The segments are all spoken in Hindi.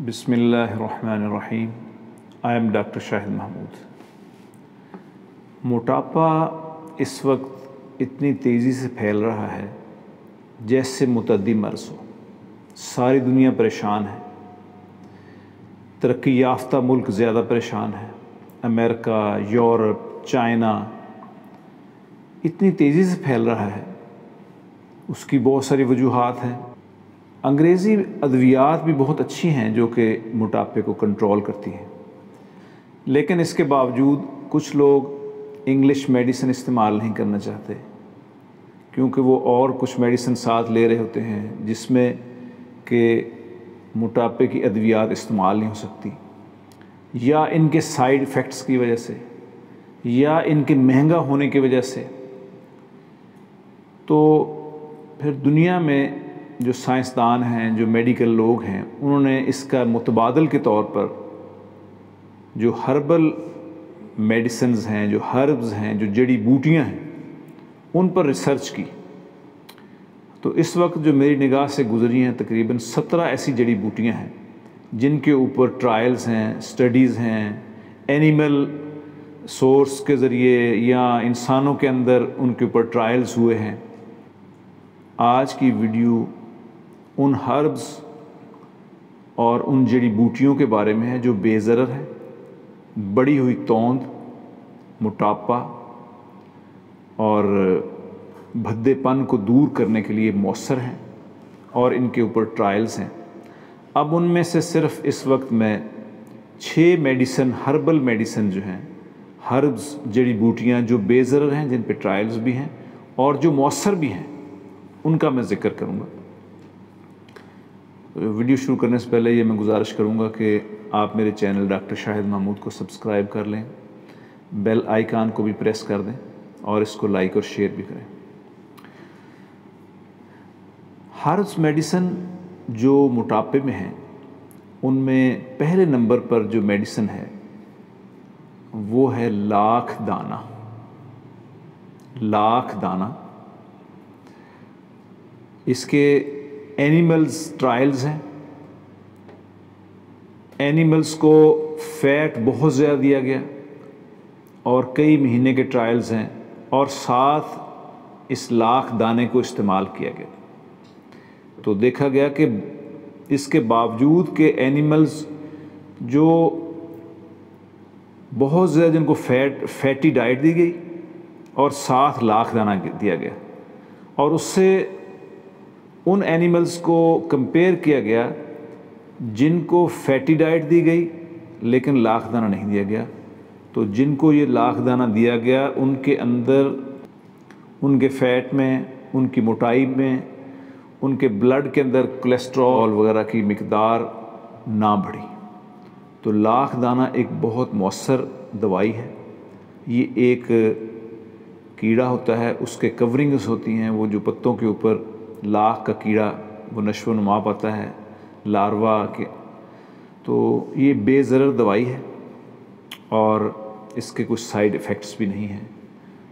बिस्मिल्लाहिर्रहमानिर्रहीम। I am doctor Shahid Mahmood. मोटापा इस वक्त इतनी तेज़ी से फैल रहा है जैसे मुतअद्दी मर्ज़ हो। सारी दुनिया परेशान है। तरक्की याफ्ता मुल्क ज़्यादा परेशान है। अमेरिका, यूरोप, चाइना इतनी तेज़ी से फैल रहा है, उसकी बहुत सारी वजूहात हैं। अंग्रेज़ी अद्वियात भी बहुत अच्छी हैं जो कि मोटापे को कंट्रोल करती हैं, लेकिन इसके बावजूद कुछ लोग इंग्लिश मेडिसिन इस्तेमाल नहीं करना चाहते क्योंकि वो और कुछ मेडिसिन साथ ले रहे होते हैं जिसमें कि मोटापे की अद्वियात इस्तेमाल नहीं हो सकती, या इनके साइड इफ़ेक्ट्स की वजह से, या इनके महंगा होने की वजह से। तो फिर दुनिया में जो साइंसदान हैं, जो मेडिकल लोग हैं, उन्होंने इसका मुतबादल के तौर पर जो हर्बल मेडिसिन्स हैं, जो हर्ब्स हैं, जो जड़ी बूटियां हैं, उन पर रिसर्च की। तो इस वक्त जो मेरी निगाह से गुजरी हैं तकरीबन 17 ऐसी जड़ी बूटियां हैं जिनके ऊपर ट्रायल्स हैं, स्टडीज़ हैं, एनिमल सोर्स के ज़रिए या इंसानों के अंदर उनके ऊपर ट्रायल्स हुए हैं। आज की वीडियो उन हर्ब्स और उन जड़ी बूटियों के बारे में है जो बेज़रर है, बढ़ी हुई तौंद, मोटापा और भद्देपन को दूर करने के लिए मौसर हैं, और इनके ऊपर ट्रायल्स हैं। अब उनमें से सिर्फ इस वक्त मैं 6 मेडिसिन, हर्बल मेडिसिन जो हैं, हर्ब्स जड़ी बूटियाँ जो बेज़रर हैं, जिन पे ट्रायल्स भी हैं और जो मौसर भी हैं, उनका मैं ज़िक्र करूँगा। वीडियो शुरू करने से पहले ये मैं गुजारिश करूँगा कि आप मेरे चैनल डॉक्टर शाहिद महमूद को सब्सक्राइब कर लें, बेल आइकन को भी प्रेस कर दें और इसको लाइक और शेयर भी करें। हर्ब्स मेडिसिन जो मोटापे में हैं, उनमें पहले नंबर पर जो मेडिसिन है वो है लाख दाना। लाख दाना, इसके एनिमल्स ट्रायल्स हैं। एनिमल्स को फ़ैट बहुत ज़्यादा दिया गया और कई महीने के ट्रायल्स हैं, और साथ इस लाख दाने को इस्तेमाल किया गया। तो देखा गया कि इसके बावजूद कि एनिमल्स जो बहुत ज़्यादा, जिनको फैटी डाइट दी गई और साथ लाख दाना दिया गया, और उससे उन एनिमल्स को कंपेयर किया गया जिनको फैटी डाइट दी गई लेकिन लाख दाना नहीं दिया गया। तो जिनको ये लाख दाना दिया गया, उनके अंदर, उनके फ़ैट में, उनकी मोटाई में, उनके ब्लड के अंदर कोलेस्ट्रॉल वगैरह की मिकदार ना बढ़ी। तो लाख दाना एक बहुत मौसर दवाई है। ये एक कीड़ा होता है, उसके कवरिंग्स होती हैं, वो जो पत्तों के ऊपर लाख का कीड़ा वो नश्व नुमा पाता है, लार्वा के। तो ये बेज़रर दवाई है और इसके कुछ साइड इफ़ेक्ट्स भी नहीं हैं।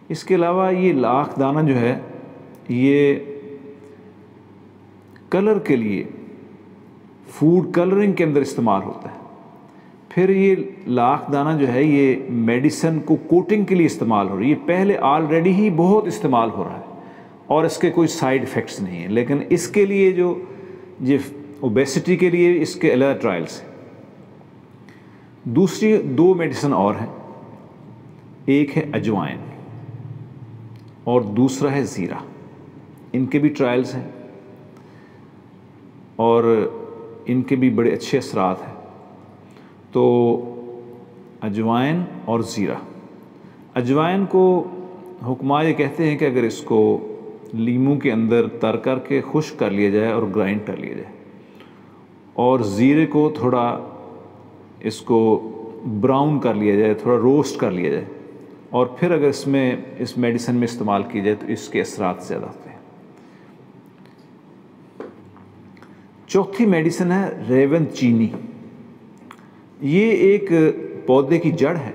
इसके अलावा ये लाख दाना जो है, ये कलर के लिए, फूड कलरिंग के अंदर इस्तेमाल होता है। फिर ये लाख दाना जो है, ये मेडिसिन को कोटिंग के लिए इस्तेमाल हो रही है। पहले ऑलरेडी ही बहुत इस्तेमाल हो रहा है और इसके कोई साइड इफ़ेक्ट्स नहीं हैं, लेकिन इसके लिए जो ओबेसिटी के लिए इसके अलग ट्रायल्स हैं। दूसरी 2 मेडिसिन और हैं, एक है अजवाइन और दूसरा है ज़ीरा। इनके भी ट्रायल्स हैं और इनके भी बड़े अच्छे असरात हैं। तो अजवाइन और ज़ीरा, अजवाइन को हुक्मा ये कहते हैं कि अगर इसको लीमू के अंदर तर करके खुश्क कर लिया जाए और ग्राइंड कर लिया जाए, और ज़ीरे को थोड़ा इसको ब्राउन कर लिया जाए, थोड़ा रोस्ट कर लिया जाए, और फिर अगर इसमें इस मेडिसिन में इस्तेमाल किया जाए तो इसके असरात ज़्यादा होते हैं। चौथी मेडिसिन है रेवन चीनी। ये एक पौधे की जड़ है,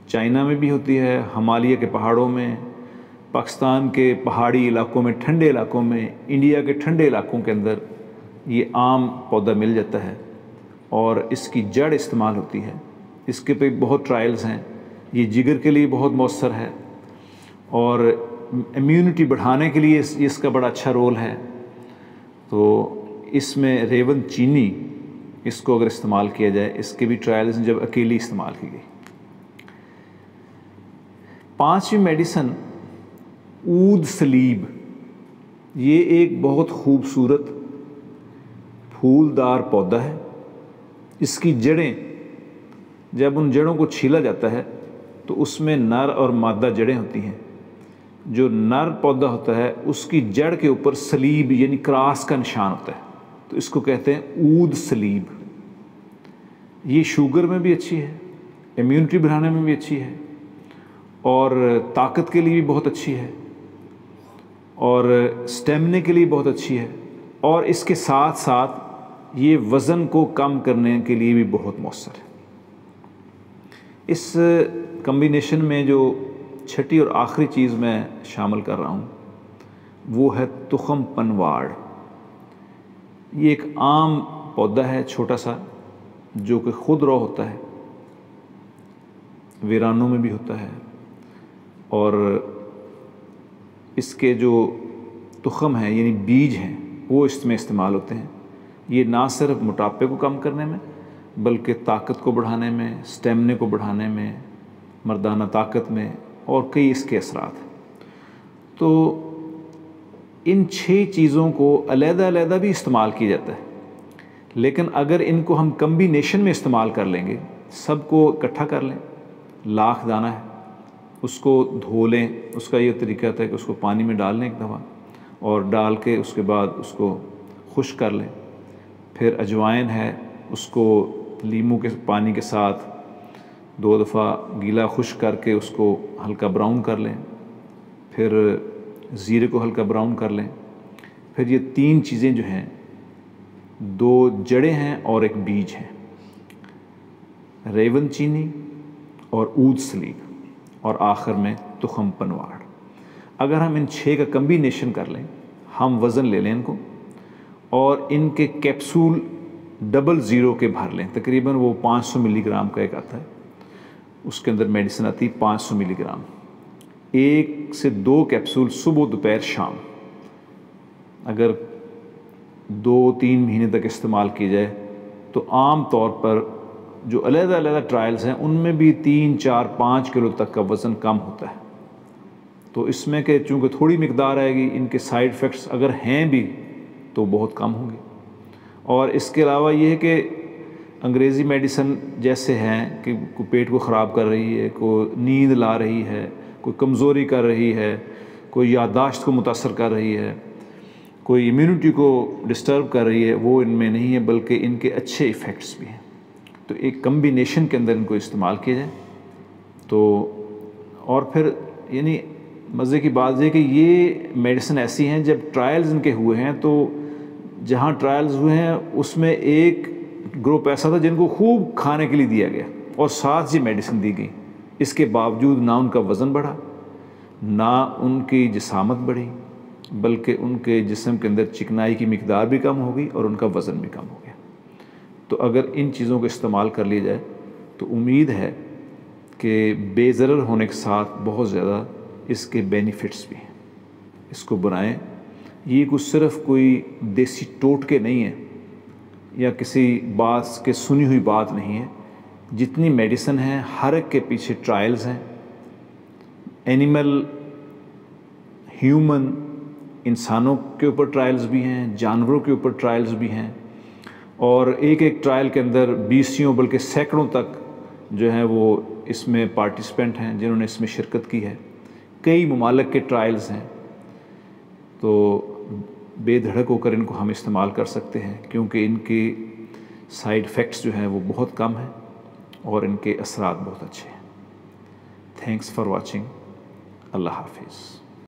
चाइना में भी होती है, हिमालय के पहाड़ों में, पाकिस्तान के पहाड़ी इलाकों में, ठंडे इलाकों में, इंडिया के ठंडे इलाकों के अंदर ये आम पौधा मिल जाता है। और इसकी जड़ इस्तेमाल होती है। इसके पे बहुत ट्रायल्स हैं। ये जिगर के लिए बहुत मौसर है और इम्यूनिटी बढ़ाने के लिए इसका बड़ा अच्छा रोल है। तो इसमें रेवन चीनी, इसको अगर इस्तेमाल किया जाए, इसके भी ट्रायल्स हैं जब अकेली इस्तेमाल की गई। 5वीं मेडिसन ऊद सलीब, ये एक बहुत खूबसूरत फूलदार पौधा है। इसकी जड़ें, जब उन जड़ों को छीला जाता है तो उसमें नर और मादा जड़ें होती हैं। जो नर पौधा होता है उसकी जड़ के ऊपर सलीब यानी क्रॉस का निशान होता है, तो इसको कहते हैं ऊद सलीब। ये शुगर में भी अच्छी है, इम्यूनिटी बढ़ाने में भी अच्छी है और ताकत के लिए भी बहुत अच्छी है और स्टेमिना के लिए बहुत अच्छी है और इसके साथ साथ ये वज़न को कम करने के लिए भी बहुत मौसर है। इस कम्बिनेशन में जो छठी और आखिरी चीज़ मैं शामिल कर रहा हूँ वो है तुखम पनवाड़। ये एक आम पौधा है छोटा सा, जो कि खुदरा होता है, वीरानों में भी होता है और इसके जो तुखम हैं यानी बीज हैं वो इसमें इस्तेमाल होते हैं। ये ना सिर्फ मोटापे को कम करने में बल्कि ताकत को बढ़ाने में, स्टेमिना को बढ़ाने में, मर्दाना ताकत में और कई इसके असरात हैं। तो इन 6 चीज़ों को अलग-अलग भी इस्तेमाल किया जाता है, लेकिन अगर इनको हम कम्बिनेशन में इस्तेमाल कर लेंगे, सबको इकट्ठा कर लें, लाख दाना है उसको धो लें। उसका ये तरीका होता है कि उसको पानी में डाल लें एक दफ़ा और डाल के उसके बाद उसको खुश्क कर लें। फिर अजवाइन है, उसको नींबू के पानी के साथ 2 दफ़ा गीला खुश्क करके उसको हल्का ब्राउन कर लें। फिर ज़ीरे को हल्का ब्राउन कर लें। फिर ये 3 चीज़ें जो हैं, 2 जड़ें हैं और एक बीज है, रेवन चीनी और ऊद सलीब और आखिर में तुखम पनवाड़। अगर हम इन 6 का कम्बिनेशन कर लें, हम वज़न ले लें इनको और इनके कैप्सूल 00 के भर लें। तकरीबन वो 500 मिलीग्राम का एक आता है, उसके अंदर मेडिसिन आती है 500 मिलीग्राम। 1 से 2 कैप्सूल सुबह दोपहर शाम अगर 2-3 महीने तक इस्तेमाल की जाए तो आम तौर पर जो अलग-अलग ट्रायल्स हैं उनमें भी 3-4-5 किलो तक का वज़न कम होता है। तो इसमें के चूँकि थोड़ी मिकदार आएगी, इनके साइड इफ़ेक्ट्स अगर हैं भी तो बहुत कम होंगे। और इसके अलावा ये है कि अंग्रेज़ी मेडिसिन जैसे हैं कि कोई पेट को ख़राब कर रही है, कोई नींद ला रही है, कोई कमज़ोरी कर रही है, कोई याददाश्त को मुतासर कर रही है, कोई इम्यूनिटी को डिस्टर्ब कर रही है, वो इनमें नहीं है, बल्कि इनके अच्छे इफ़ेक्ट्स भी हैं। तो एक कम्बिनेशन के अंदर इनको इस्तेमाल किया जाए तो। और फिर यानी मज़े की बात है कि ये मेडिसिन ऐसी हैं, जब ट्रायल्स इनके हुए हैं तो जहाँ ट्रायल्स हुए हैं उसमें एक ग्रुप ऐसा था जिनको खूब खाने के लिए दिया गया और साथ ही मेडिसिन दी गई। इसके बावजूद ना उनका वज़न बढ़ा, ना उनकी जिसामत बढ़ी, बल्कि उनके जिस्म के अंदर चिकनाई की मिकदार भी कम हो गई और उनका वज़न भी कम हो गया। तो अगर इन चीज़ों को इस्तेमाल कर लिया जाए तो उम्मीद है कि बेज़रर होने के साथ बहुत ज़्यादा इसके बेनिफिट्स भी हैं। इसको बनाएं। ये कुछ सिर्फ़ कोई देसी टोटके नहीं है या किसी बात के सुनी हुई बात नहीं है। जितनी मेडिसिन है हर एक के पीछे ट्रायल्स हैं, एनिमल, ह्यूमन, इंसानों के ऊपर ट्रायल्स भी हैं, जानवरों के ऊपर ट्रायल्स भी हैं और एक एक ट्रायल के अंदर 20 बल्कि सैकड़ों तक जो है वो इसमें पार्टिसिपेंट हैं जिन्होंने इसमें शिरकत की है। कई ममालिक के ट्रायल्स हैं, तो बेधड़क होकर इनको हम इस्तेमाल कर सकते हैं क्योंकि इनके साइड इफ़ेक्ट्स जो हैं वो बहुत कम हैं और इनके असरात बहुत अच्छे हैं। Thanks for watching. अल्लाह हाफिज़।